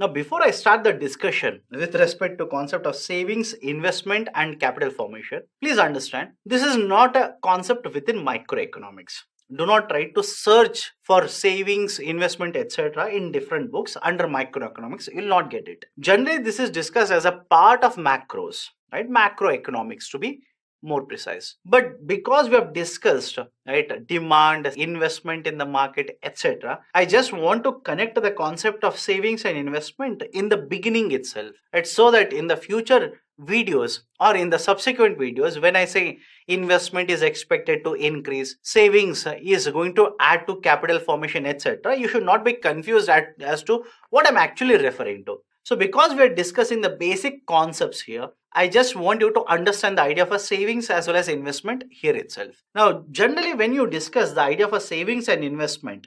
Now, before I start the discussion with respect to concept of savings, investment and capital formation, please understand this is not a concept within microeconomics. Do not try to search for savings, investment, etc. in different books under microeconomics. You will not get it. Generally, this is discussed as a part of macros, right? Macroeconomics to be more precise. But because we have discussed, right, demand, investment in the market, etc., I just want to connect the concept of savings and investment in the beginning itself, right? So that in the future videos or in the subsequent videos, when I say investment is expected to increase, savings is going to add to capital formation, etc., you should not be confused as to what I'm actually referring to. So because we are discussing the basic concepts here, I just want you to understand the idea of a savings as well as investment here itself. Now, generally, when you discuss the idea of a savings and investment,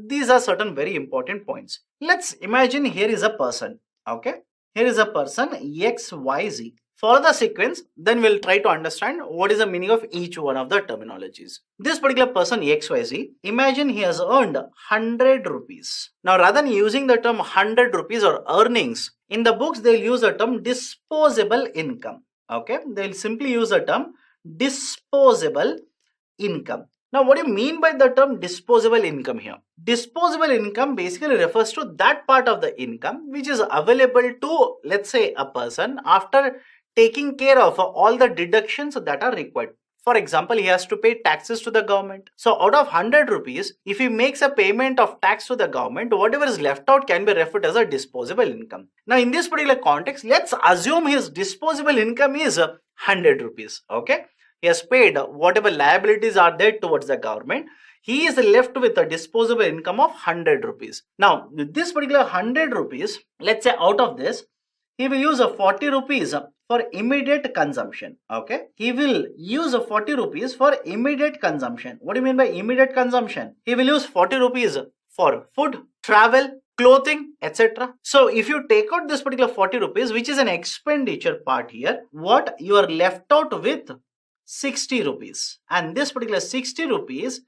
these are certain very important points. Let's imagine here is a person. Okay, here is a person XYZ. Follow the sequence, then we'll try to understand what is the meaning of each one of the terminologies. This particular person XYZ, imagine he has earned 100 rupees. Now, rather than using the term 100 rupees or earnings, in the books they'll use the term disposable income. Okay, they'll simply use the term disposable income. Now, what do you mean by the term disposable income here? Disposable income basically refers to that part of the income which is available to, let's say, a person after taking care of all the deductions that are required. For example, he has to pay taxes to the government. So out of 100 rupees, if he makes a payment of tax to the government, whatever is left out can be referred as a disposable income. Now, in this particular context, let's assume his disposable income is 100 rupees. Okay, he has paid whatever liabilities are there towards the government. He is left with a disposable income of 100 rupees. Now, this particular 100 rupees, let's say out of this, he will use a 40 rupees for immediate consumption. Okay, he will use a 40 rupees for immediate consumption. What do you mean by immediate consumption? He will use 40 rupees for food, travel, clothing, etc. So if you take out this particular 40 rupees, which is an expenditure part here, what you are left out with 60 rupees, and this particular 60 rupees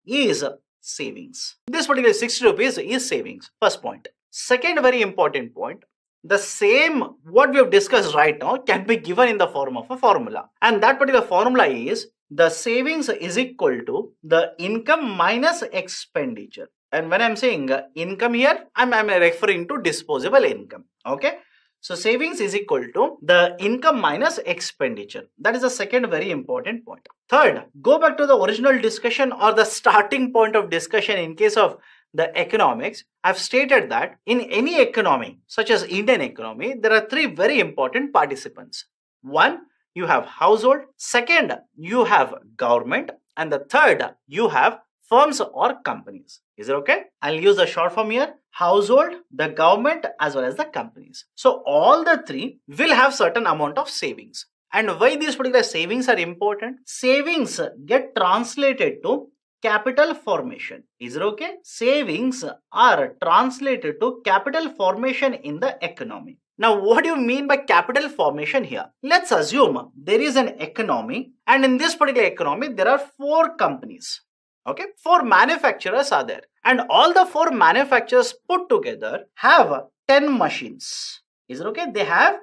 is savings. This particular 60 rupees is savings. First point. Second very important point, the same what we have discussed right now can be given in the form of a formula, and that particular formula is the savings is equal to the income minus expenditure. And when I'm saying income here, I'm referring to disposable income. Okay, so savings is equal to the income minus expenditure. That is the second very important point. Third, go back to the original discussion or the starting point of discussion in case of the economics. I've stated that in any economy, such as Indian economy, there are three very important participants. One, you have household. Second, you have government. And the third, you have firms or companies. Is it okay? I'll use the short form here. Household, the government, as well as the companies. So all the three will have certain amount of savings. And why these particular savings are important? Savings get translated to capital formation. Is it okay? Savings are translated to capital formation in the economy. Now, what do you mean by capital formation here? Let's assume there is an economy, and in this particular economy, there are 4 companies. Okay, 4 manufacturers are there, and all the 4 manufacturers put together have 10 machines. Is it okay? They have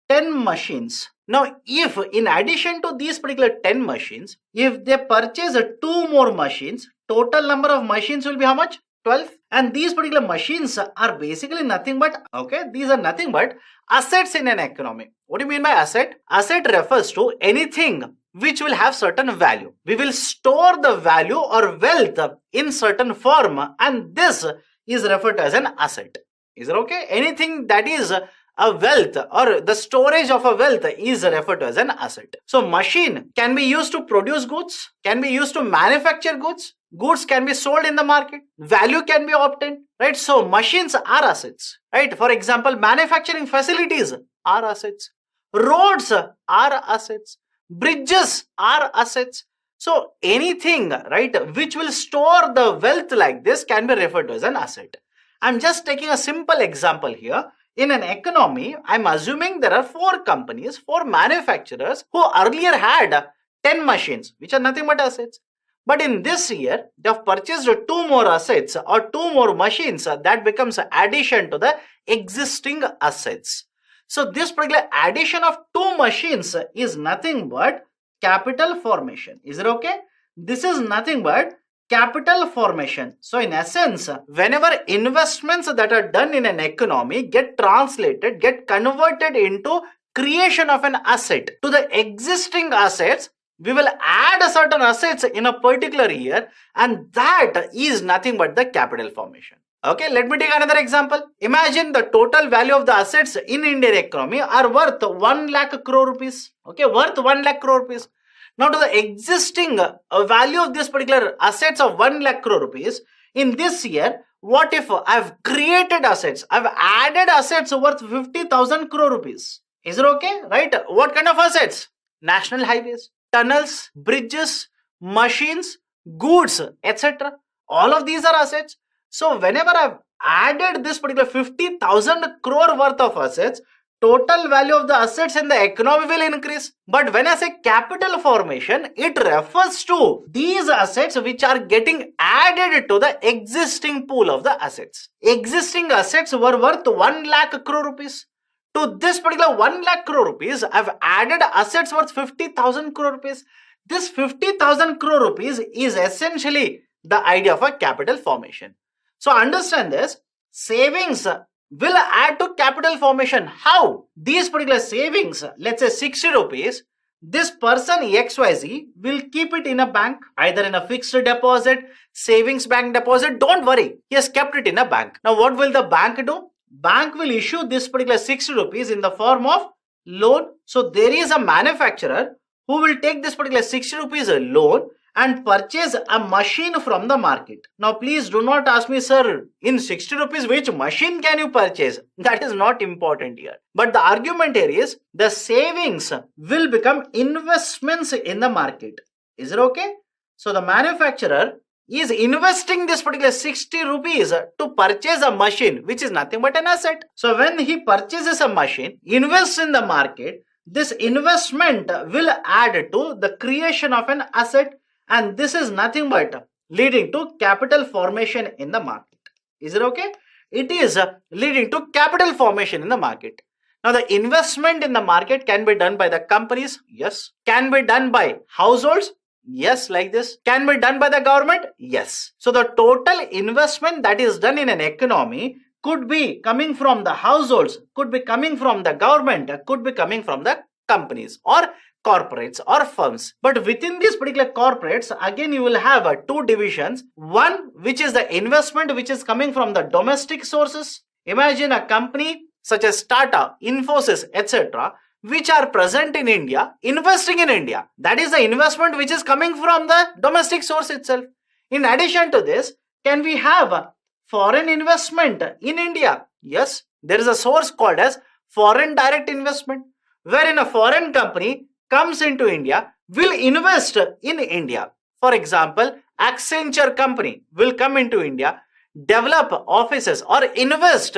10 machines. Now, if in addition to these particular 10 machines, if they purchase 2 more machines, total number of machines will be how much? 12. And these particular machines are basically nothing but, okay, these are nothing but assets in an economy. What do you mean by asset? Asset refers to anything which will have certain value. We will store the value or wealth in certain form, and this is referred to as an asset. Is it okay? Anything that is a wealth or the storage of a wealth is referred to as an asset. So machine can be used to produce goods, can be used to manufacture goods, goods can be sold in the market, value can be obtained, right? So machines are assets, right? For example, manufacturing facilities are assets, roads are assets, bridges are assets. So anything, right, which will store the wealth like this can be referred to as an asset. I'm just taking a simple example here. In an economy, I'm assuming there are 4 companies, 4 manufacturers who earlier had 10 machines, which are nothing but assets. But in this year, they have purchased two more assets or two more machines. That becomes addition to the existing assets. So this particular addition of two machines is nothing but capital formation. Is it okay? This is nothing but capital formation. So in essence, whenever investments that are done in an economy get translated, get converted into creation of an asset to the existing assets, we will add a certain assets in a particular year, and that is nothing but the capital formation. Okay, let me take another example. Imagine the total value of the assets in Indian economy are worth 1 lakh crore rupees. Okay, worth 1 lakh crore rupees. Now to the existing value of this particular assets of 1 lakh crore rupees, in this year, what if I've created assets, I've added assets worth 50,000 crore rupees? Is it okay? Right? What kind of assets? National highways, tunnels, bridges, machines, goods, etc. All of these are assets. So whenever I've added this particular 50,000 crore worth of assets, total value of the assets in the economy will increase. But when I say capital formation, it refers to these assets which are getting added to the existing pool of the assets. Existing assets were worth 1 lakh crore rupees. To this particular 1 lakh crore rupees, I've added assets worth 50,000 crore rupees. This 50,000 crore rupees is essentially the idea of a capital formation. So understand this, savings will add to capital formation. How? These particular savings, let's say 60 rupees, this person XYZ will keep it in a bank, either in a fixed deposit, savings bank deposit. Don't worry, he has kept it in a bank. Now what will the bank do? Bank will issue this particular 60 rupees in the form of loan. So there is a manufacturer who will take this particular 60 rupees loan and purchase a machine from the market. Now please do not ask me, sir, in 60 rupees which machine can you purchase? That is not important here. But the argument here is the savings will become investments in the market. Is it okay? So the manufacturer is investing this particular 60 rupees to purchase a machine which is nothing but an asset. So when he purchases a machine, invests in the market, this investment will add to the creation of an asset, and this is nothing but leading to capital formation in the market. Is it okay? It is leading to capital formation in the market. Now the investment in the market can be done by the companies. Yes. Can be done by households. Yes, like this. Can be done by the government. Yes. So the total investment that is done in an economy could be coming from the households, could be coming from the government, could be coming from the companies or corporates or firms. But within these particular corporates, again you will have two divisions. One which is the investment which is coming from the domestic sources. Imagine a company such as Tata, Infosys, etc., which are present in India, investing in India. That is the investment which is coming from the domestic source itself. In addition to this, can we have foreign investment in India? Yes, there is a source called as foreign direct investment, wherein a foreign company comes into India, will invest in India. For example, Accenture company will come into India, develop offices or invest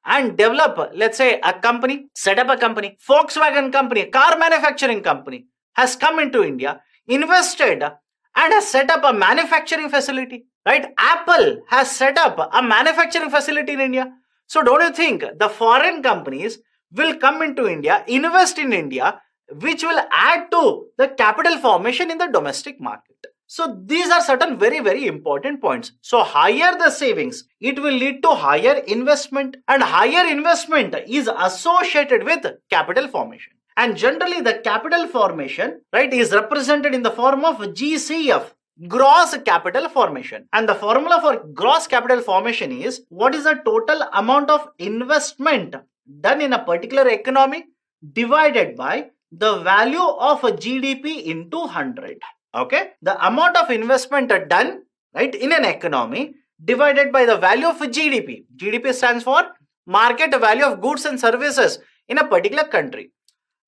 and develop, let's say, a company, set up a company. Volkswagen company, a car manufacturing company, has come into India, invested and has set up a manufacturing facility, right? Apple has set up a manufacturing facility in India. So don't you think the foreign companies will come into India, invest in India, which will add to the capital formation in the domestic market? So these are certain very, very important points. So higher the savings, it will lead to higher investment, and higher investment is associated with capital formation. And generally the capital formation, right, is represented in the form of GCF, gross capital formation. And the formula for gross capital formation is what is the total amount of investment done in a particular economy divided by the value of a GDP into 100. Okay, the amount of investment done, right, in an economy divided by the value of GDP. GDP stands for market value of goods and services in a particular country,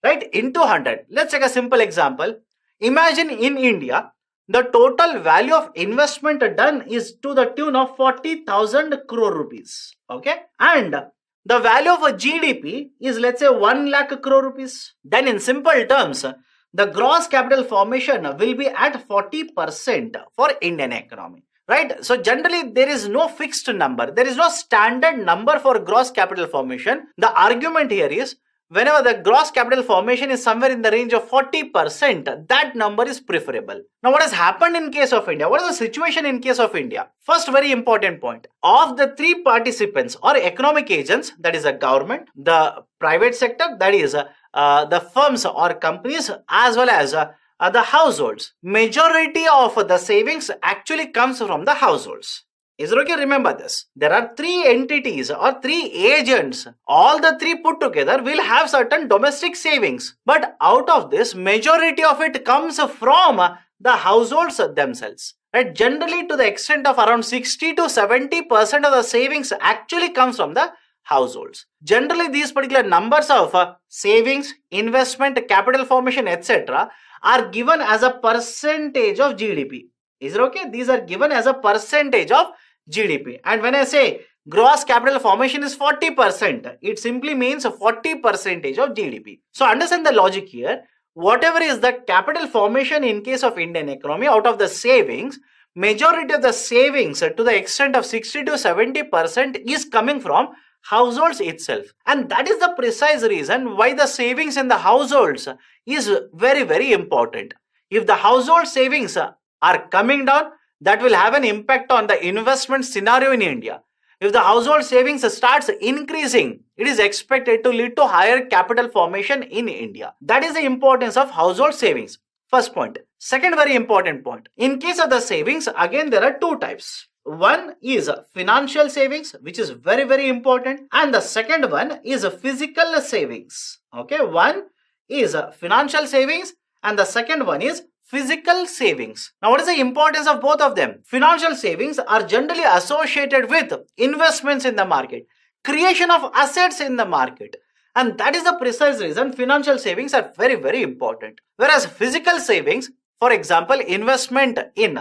right, into 100. Let's take a simple example. Imagine in India, the total value of investment done is to the tune of 40,000 crore rupees. Okay, and the value of a GDP is, let's say, 1 lakh crore rupees. Then in simple terms, the gross capital formation will be at 40% for Indian economy. Right? So generally there is no fixed number. There is no standard number for gross capital formation. The argument here is whenever the gross capital formation is somewhere in the range of 40%, that number is preferable. Now what has happened in case of India? What is the situation in case of India? First very important point. Of the three participants or economic agents, that is the government, the private sector, that is the firms or companies, as well as the households. Majority of the savings actually comes from the households. Is it okay? Remember this. There are three entities or three agents. All the three put together will have certain domestic savings. But out of this, majority of it comes from the households themselves. Right? Generally to the extent of around 60 to 70% of the savings actually comes from the households. Generally these particular numbers of savings, investment, capital formation, etc. are given as a percentage of GDP. Is it okay? These are given as a percentage of GDP. And when I say gross capital formation is 40%, it simply means 40% of GDP. So understand the logic here. Whatever is the capital formation in case of Indian economy, out of the savings, majority of the savings to the extent of 60 to 70% is coming from households itself. And that is the precise reason why the savings in the households is very, very important. If the household savings are coming down, that will have an impact on the investment scenario in India. If the household savings starts increasing, it is expected to lead to higher capital formation in India. That is the importance of household savings. First point. Second very important point. In case of the savings, again there are two types. One is financial savings, which is very, very important. And the second one is physical savings. Okay, one is financial savings and the second one is physical savings. Now, what is the importance of both of them? Financial savings are generally associated with investments in the market, creation of assets in the market. And that is the precise reason financial savings are very, very important. Whereas physical savings, for example, investment in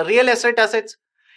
real estate assets,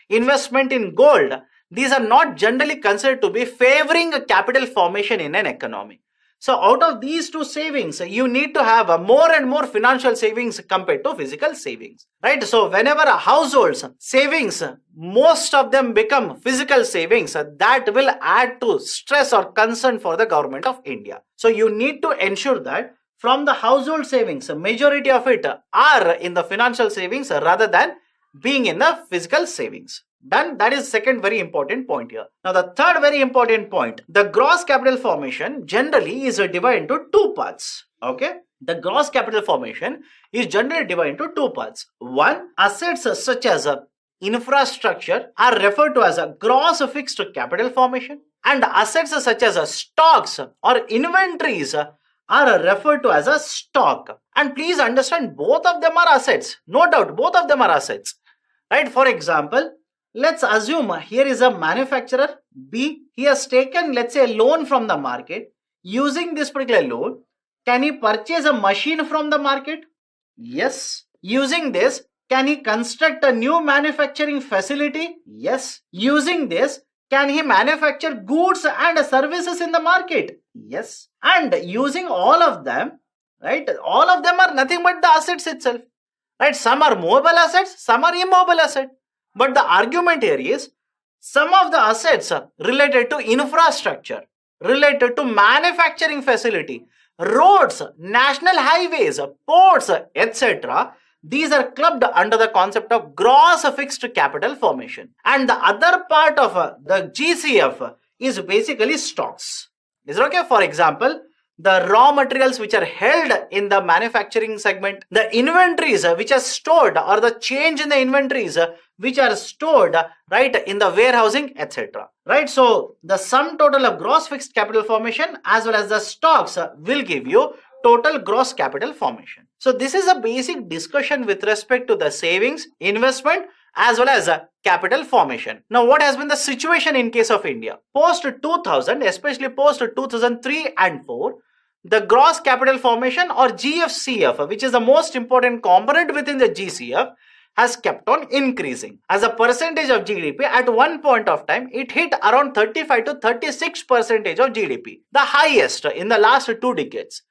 investment in gold, these are not generally considered to be favoring capital formation in an economy. So out of these two savings, you need to have more and more financial savings compared to physical savings, right? So whenever a household's savings, most of them become physical savings, that will add to stress or concern for the government of India. So you need to ensure that from the household savings, majority of it are in the financial savings rather than being in the physical savings. Done. That is second very important point here. Now the third very important point, the gross capital formation generally is divided into two parts. Okay, the gross capital formation is generally divided into two parts. One, assets such as infrastructure are referred to as a gross fixed capital formation, and assets such as stocks or inventories are referred to as a stock. And please understand, both of them are assets. No doubt, both of them are assets. Right? For example, let's assume here is a manufacturer B. He has taken, let's say, a loan from the market. Using this particular loan, can he purchase a machine from the market? Yes. Using this, can he construct a new manufacturing facility? Yes. Using this, can he manufacture goods and services in the market? Yes. And using all of them, right? All of them are nothing but the assets itself. Right? Some are mobile assets, some are immobile assets. But the argument here is some of the assets related to infrastructure, related to manufacturing facility, roads, national highways, ports, etc. These are clubbed under the concept of gross fixed capital formation. And the other part of the GCF is basically stocks. Is it okay? For example, the raw materials which are held in the manufacturing segment, the inventories which are stored, or the change in the inventories which are stored, right, in the warehousing, etc. Right? So the sum total of gross fixed capital formation as well as the stocks will give you total gross capital formation. So this is a basic discussion with respect to the savings, investment as well as capital formation. Now what has been the situation in case of India? Post 2000, especially post 2003 and 4, the gross capital formation or GFCF, which is the most important component within the GCF, has kept on increasing. As a percentage of GDP, at one point of time, it hit around 35 to 36% of GDP, the highest in the last 2 decades.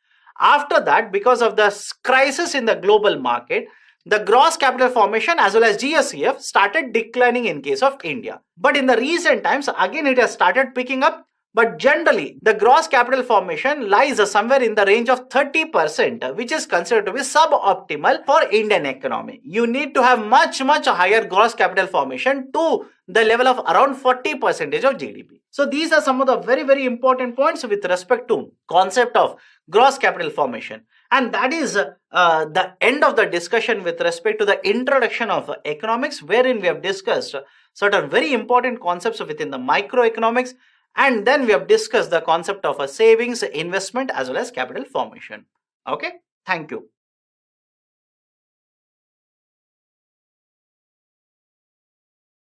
After that, because of the crisis in the global market, the gross capital formation as well as GSCF started declining in case of India. But in the recent times, again it has started picking up. But generally, the gross capital formation lies somewhere in the range of 30%, which is considered to be suboptimal for Indian economy. You need to have much higher gross capital formation to the level of around 40% of GDP. So these are some of the very important points with respect to concept of gross capital formation. And that is the end of the discussion with respect to the introduction of economics, wherein we have discussed certain very important concepts within the microeconomics. And then we have discussed the concept of a savings, investment, as well as capital formation. Okay, thank you.